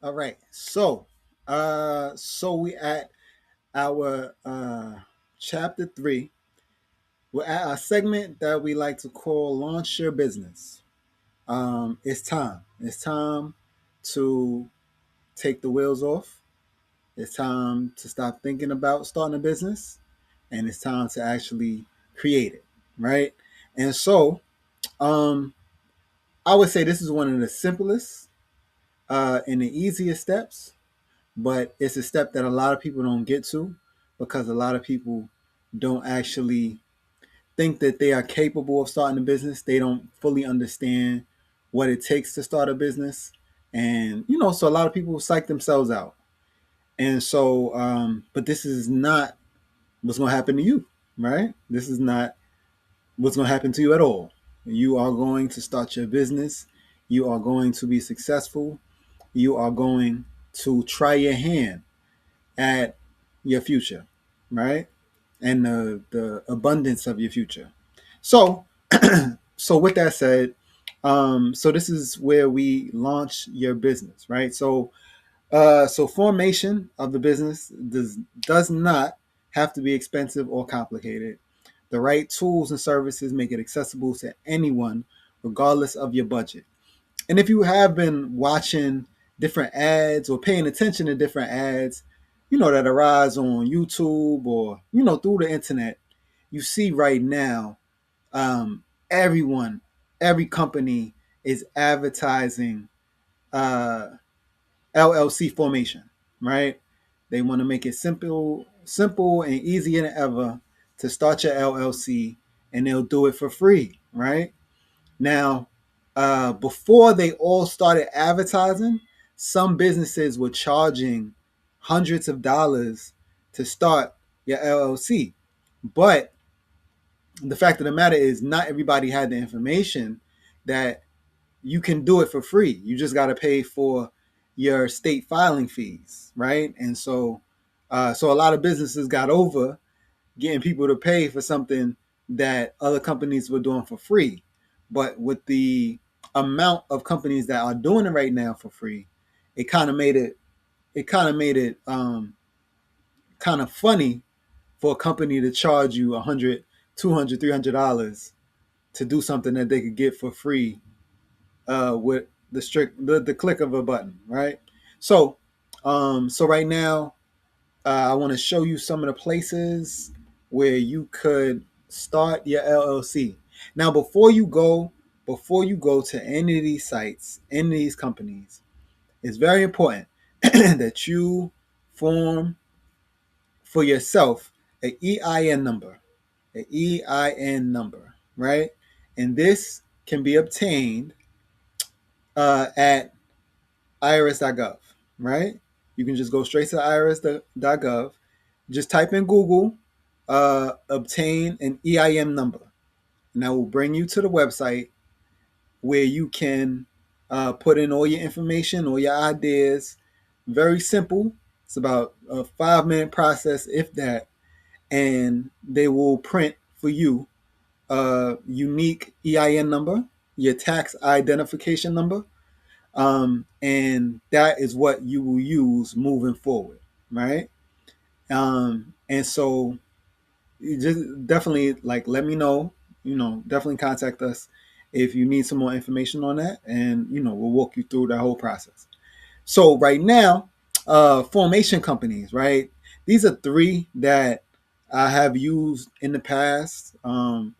All right. So we at our chapter 3. We're at a segment that we like to call "Launch Your Business." It's time. It's time to take the wheels off. It's time to stop thinking about starting a business, and it's time to actually create it. Right. And so, um, I would say this is one of the simplest and the easiest steps, but it's a step that a lot of people don't get to because a lot of people don't actually think that they are capable of starting a business. They don't fully understand what it takes to start a business. And, so a lot of people psych themselves out. And so, but this is not what's going to happen to you, right? This is not what's going to happen to you at all. You are going to start your business. You are going to be successful. You are going to try your hand at your future, right? And the abundance of your future. So, so with that said, so this is where we launch your business, right? So formation of the business does not have to be expensive or complicated. The right tools and services make it accessible to anyone, regardless of your budget. And if you have been watching different ads or paying attention to different ads, that arise on YouTube or, through the internet, you see right now, everyone, every company is advertising uh, LLC formation, right? They want to make it simple and easier than ever to start your LLC, and they'll do it for free, right? Now, before they all started advertising, some businesses were charging hundreds of dollars to start your LLC. But the fact of the matter is, not everybody had the information that you can do it for free. You just got to pay for your state filing fees, right? And so a lot of businesses got over getting people to pay for something that other companies were doing for free. But with the amount of companies that are doing it right now for free, it kind of made it kind of funny for a company to charge you 100, 200, $300 to do something that they could get for free with the click of a button, right? So, so right now, I want to show you some of the places where you could start your LLC. Now, before you go to any of these sites, any of these companies, it's very important that you form for yourself a EIN number, right? And this can be obtained at irs.gov, right? You can just go straight to irs.gov, just type in Google, obtain an EIN number, and that will bring you to the website where you can put in all your information, all your ideas. Very simple. It's about a 5-minute process, if that, and they will print for you a unique EIN number, your tax identification number, and that is what you will use moving forward, right? And so you just definitely like let me know, definitely contact us if you need some more information on that, and we'll walk you through the whole process. So right now, formation companies, right? These are three that I have used in the past, and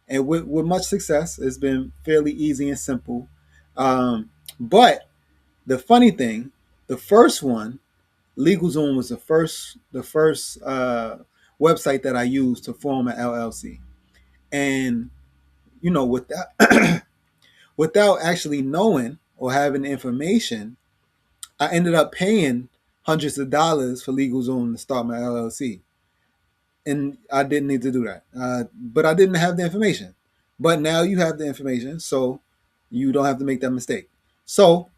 with much success. It's been fairly easy and simple. But the funny thing, the first one, LegalZoom, was the first website that I used to form an LLC, and without without actually knowing or having the information, I ended up paying hundreds of dollars for LegalZoom to start my LLC, and I didn't need to do that. But I didn't have the information. But now you have the information, so you don't have to make that mistake. So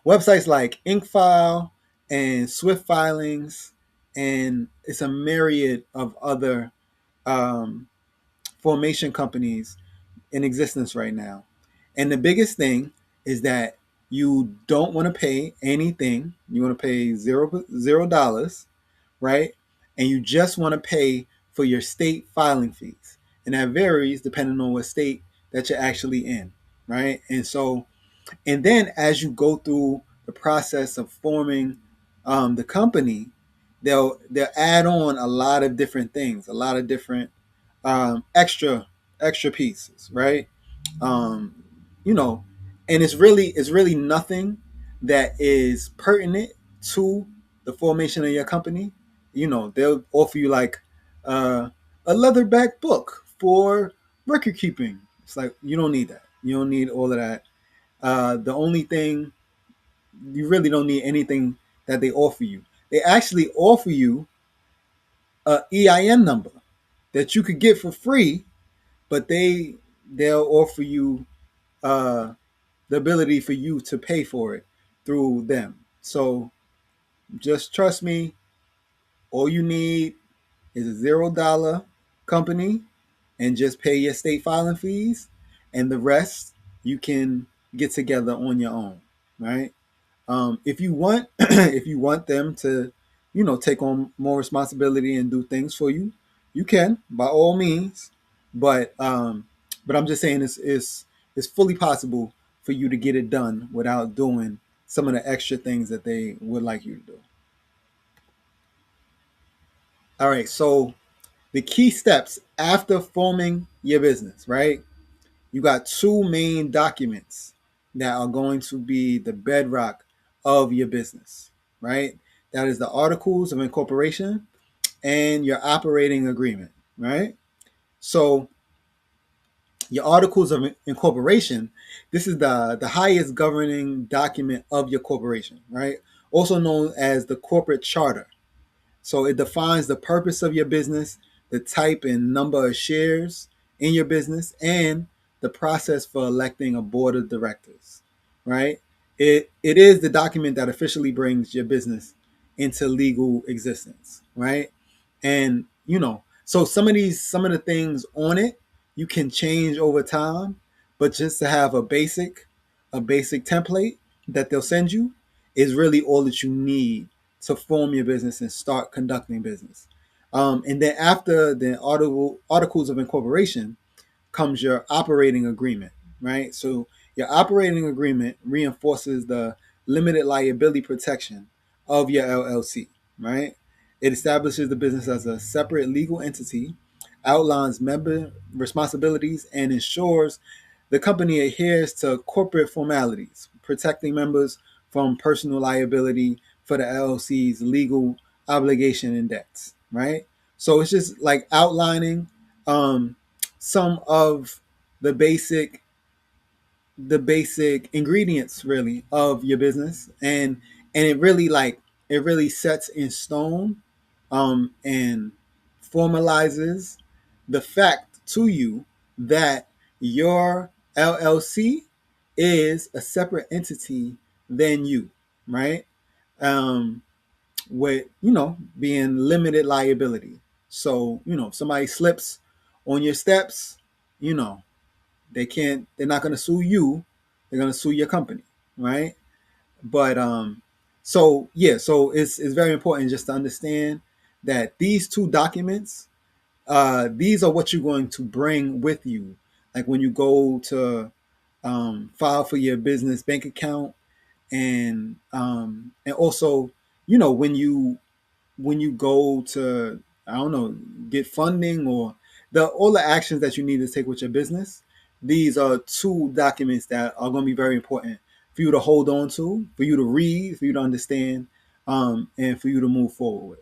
websites like InkFile and Swift Filings, and it's a myriad of other um, formation companies in existence right now. And the biggest thing is that you don't want to pay anything. You want to pay $0, right? And you just want to pay for your state filing fees. And that varies depending on what state that you're actually in, right? And then as you go through the process of forming the company, they'll add on a lot of different things, a lot of different extra pieces, right? Um, you know, and it's really nothing that is pertinent to the formation of your company. They'll offer you like uh, a leatherback book for record keeping. It's like you don't need that. You don't need all of that. The only thing you really don't need anything that they offer you. They actually offer you a EIN number that you could get for free, but they'll offer you uh, the ability for you to pay for it through them. So just trust me. All you need is a $0 company and just pay your state filing fees, and the rest you can get together on your own, right? If you want, if you want them to, take on more responsibility and do things for you, you can by all means. But I'm just saying it's fully possible for you to get it done without doing some of the extra things that they would like you to do. All right. So the key steps after forming your business, right? You got two main documents that are going to be the bedrock of your business, right? That is the articles of incorporation and your operating agreement, right? So your articles of incorporation, this is the highest governing document of your corporation, right? Also known as the corporate charter. So it defines the purpose of your business, the type and number of shares in your business, and the process for electing a board of directors. Right? It is the document that officially brings your business into legal existence. Right? And so some of the things on it you can change over time, but just to have a basic template that they'll send you is really all that you need to form your business and start conducting business. And then after the articles of incorporation comes your operating agreement, right? So your operating agreement reinforces the limited liability protection of your LLC, right? It establishes the business as a separate legal entity, outlines member responsibilities, and ensures the company adheres to corporate formalities, protecting members from personal liability for the LLC's legal obligation and debts, right? So it's just like outlining um, some of the basic ingredients really of your business, and it really sets in stone and formalizes the fact to you that your LLC is a separate entity than you, right? um with being limited liability. So if somebody slips on your steps, you know they're not going to sue you, they're going to sue your company, right? But so yeah, so it's very important just to understand that these two documents, these are what you're going to bring with you, like when you go to file for your business bank account, and also when you go to, I don't know, get funding, or all the actions that you need to take with your business. These are two documents that are going to be very important for you to hold on to, for you to read, for you to understand, and for you to move forward with.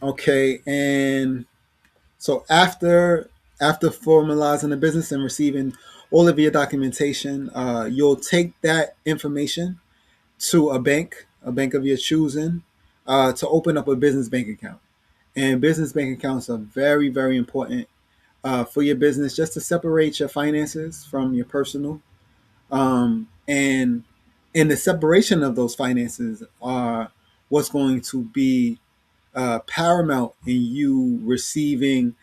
Okay, and so after formalizing the business and receiving all of your documentation, you'll take that information to a bank of your choosing, to open up a business bank account. And business bank accounts are very, very important for your business, just to separate your finances from your personal. And the separation of those finances are what's going to be paramount in you receiving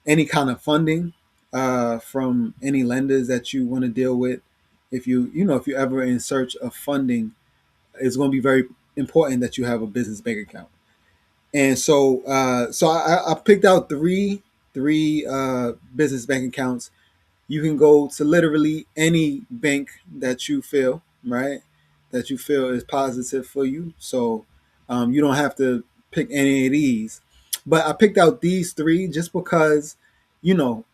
any kind of funding from any lenders that you want to deal with. If if you're ever in search of funding, it's going to be very important that you have a business bank account. And so I picked out three business bank accounts. You can go to literally any bank that you feel, right, that you feel is positive for you. So you don't have to pick any of these. But I picked out these three just because, you know,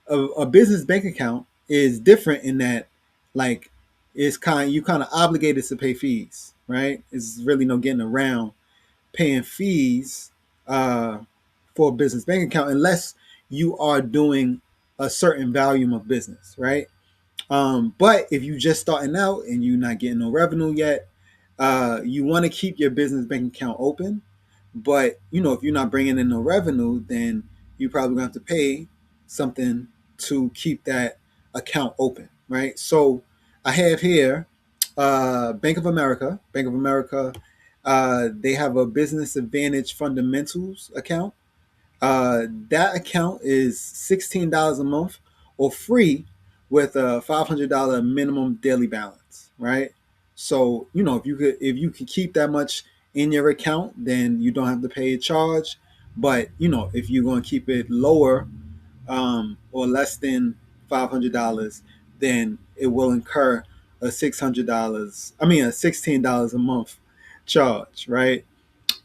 a business bank account is different in that, like, you kind of obligated to pay fees, right? It's really no getting around paying fees uh, for a business bank account unless you are doing a certain volume of business, right? But if you just starting out and you're not getting no revenue yet, you want to keep your business bank account open. But if you're not bringing in no revenue, then you probably going to have to pay something to keep that account open, right? So I have here Bank of America. Bank of America, they have a Business Advantage Fundamentals account. That account is $16 a month or free with a $500 minimum daily balance, right? So if you could keep that much in your account, then you don't have to pay a charge. But if you're going to keep it lower or less than $500, then it will incur a $600. I mean a $16 a month charge, right?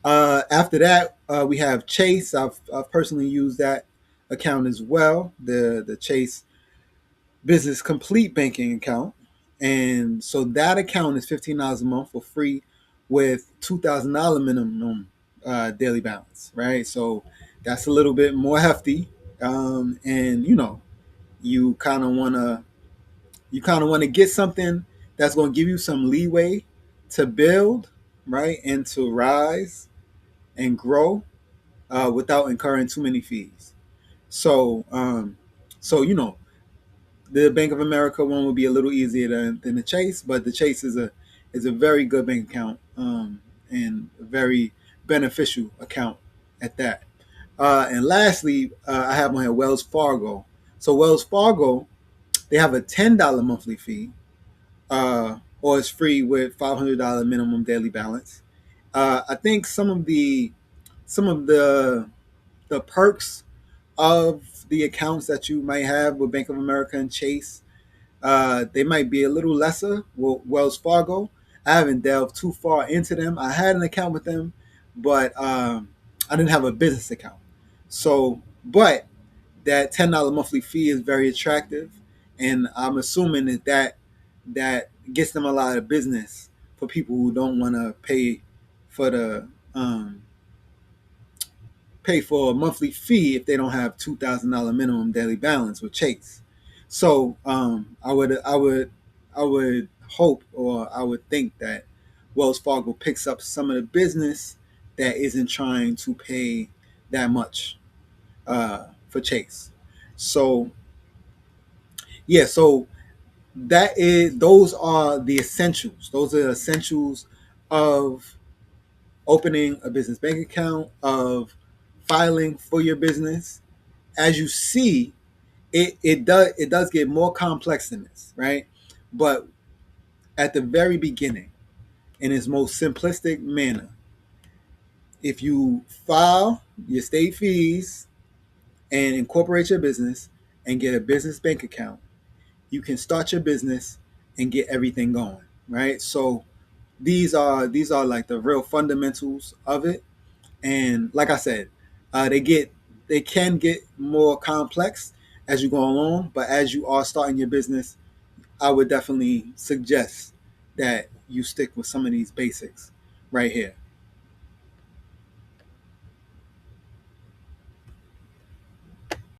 After that, we have Chase. I've personally used that account as well, the Chase Business Complete Banking account, and so that account is $15 a month for free, with $2,000 minimum daily balance. Right, so that's a little bit more hefty, and you kind of wanna get something that's going to give you some leeway to build, right, and to rise and grow without incurring too many fees. So, the Bank of America one will be a little easier than the Chase, but the Chase is a very good bank account, and a very beneficial account at that. And lastly, I have my Wells Fargo. So Wells Fargo, they have a $10 monthly fee, or it's free with $500 minimum daily balance. I think some of the perks of the accounts that you might have with Bank of America and Chase, they might be a little lesser with Wells Fargo. I haven't delved too far into them. I had an account with them, but I didn't have a business account. So, but that $10 monthly fee is very attractive, and I'm assuming that gets them a lot of business for people who don't want to for the pay for a monthly fee if they don't have $2,000 minimum daily balance with Chase. So I would hope, or I would think, that Wells Fargo picks up some of the business that isn't trying to pay that much for Chase. So yeah, so those are the essentials. Those are the essentials of opening a business bank account, of filing for your business. As you see, it does get more complex than this, right? But at the very beginning, in its most simplistic manner, if you file your state fees and incorporate your business and get a business bank account, you can start your business and get everything going, right? So these are like the real fundamentals of it. And like I said, they can get more complex as you go along. But as you are starting your business, I would definitely suggest that you stick with some of these basics right here.